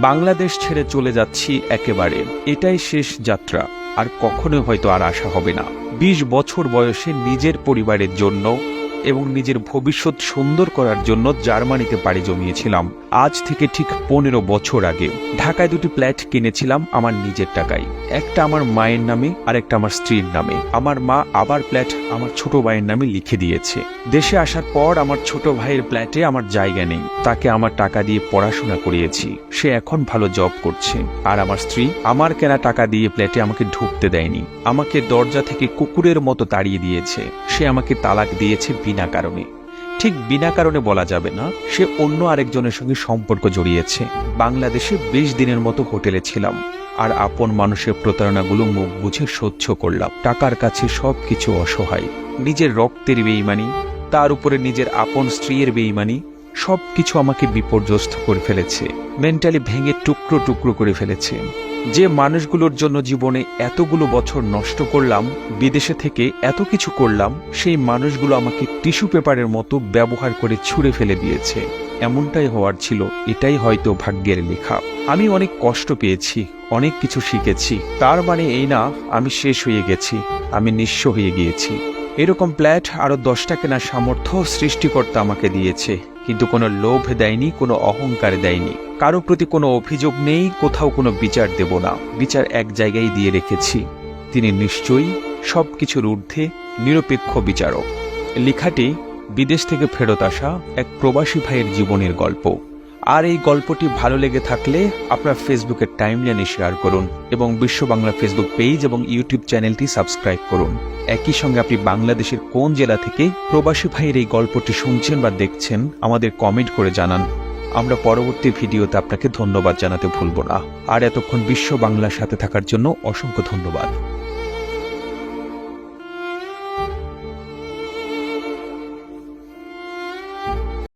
বাংলাদেশ ছেড়ে চলে যাচ্ছি একেবারে, এটাই শেষ যাত্রা, আর কখনো হয়তো আর আসা হবে না। 20 বছর বয়সে নিজের পরিবারের জন্য এবং নিজের ভবিষ্যৎ সুন্দর করার জন্য জার্মানিতে পাড়ি জমিয়েছিলাম। আজ থেকে ঠিক 15 বছর আগে ঢাকায় 2টি ফ্ল্যাট কিনেছিলাম আমার নিজের টাকায়, একটা আমার মায়ের নামে আর একটা আমার স্ত্রীর নামে। আমার মা আবার ফ্ল্যাট আমার ছোট ভাইয়ের নামে লিখে দিয়েছে। দেশে আসার পর আমার ছোট ভাইয়ের ফ্ল্যাটে আমার জায়গা নেই, তাকে আমার টাকা দিয়ে পড়াশোনা করিয়েছি, সে এখন ভালো জব করছে। আর আমার স্ত্রী আমার কেনা টাকা দিয়ে ফ্ল্যাটে আমাকে ঢুকতে দেয়নি, আমাকে দরজা থেকে কুকুরের মতো তাড়িয়ে দিয়েছে। সে আমাকে তালাক দিয়েছে বিনা কারণে। ঠিক বিনা কারণে বলা যাবে না, সে অন্য আরেকজনের সঙ্গে সম্পর্ক জড়িয়েছে। বাংলাদেশে 20 দিনের মতো হোটেলে ছিলাম, আর আপন মানুষের প্রতারণাগুলো মুখ বুঝে সহ্য করলাম। টাকার কাছে সবকিছু অসহায়। নিজের রক্তের বেঈমানি, তার উপরে নিজের আপন স্ত্রীর বেঈমানি, সবকিছু আমাকে বিপর্যস্ত করে ফেলেছে, মেন্টালি ভেঙে টুকরো টুকরো করে ফেলেছে। যে মানুষগুলোর জন্য জীবনে এতগুলো বছর নষ্ট করলাম, বিদেশে থেকে এত কিছু করলাম, সেই মানুষগুলো আমাকে টিস্যু পেপারের মতো ব্যবহার করে ছুঁড়ে ফেলে দিয়েছে। এমনটাই হওয়ার ছিল, এটাই হয়তো ভাগ্যের লেখা। আমি অনেক কষ্ট পেয়েছি, অনেক কিছু শিখেছি, তার মানে এই না আমি শেষ হয়ে গেছি, আমি নিঃস্ব হয়ে গিয়েছি। এরকম ফ্ল্যাট আরো 10টা কেনার সামর্থ্য সৃষ্টিকর্তা আমাকে দিয়েছে, কিন্তু কোনো লোভ দেয়নি, কোনো অহংকার দেয়নি। কারো প্রতি কোনো অভিযোগ নেই, কোথাও কোনো বিচার দেব না। বিচার এক জায়গায় দিয়ে রেখেছি, তিনি নিশ্চয়ই সবকিছুর ঊর্ধ্বে নিরপেক্ষ বিচারক। লেখাটি বিদেশ থেকে ফেরত আসা এক প্রবাসী ভাইয়ের জীবনের গল্প। আর এই গল্পটি ভালো লেগে থাকলে আপনার ফেসবুকের টাইমলাইনে শেয়ার করুন এবং বিশ্ব বাংলা ফেসবুক পেজ এবং ইউটিউব চ্যানেলটি সাবস্ক্রাইব করুন। একই সঙ্গে আপনি বাংলাদেশের কোন জেলা থেকে প্রবাসী ভাইয়ের এই গল্পটি শুনছেন বা দেখছেন আমাদের কমেন্ট করে জানান। আমরা পরবর্তী ভিডিওতে আপনাকে ধন্যবাদ জানাতে ভুলব না। আর এতক্ষণ বিশ্ব বাংলার সাথে থাকার জন্য অসংখ্য ধন্যবাদ।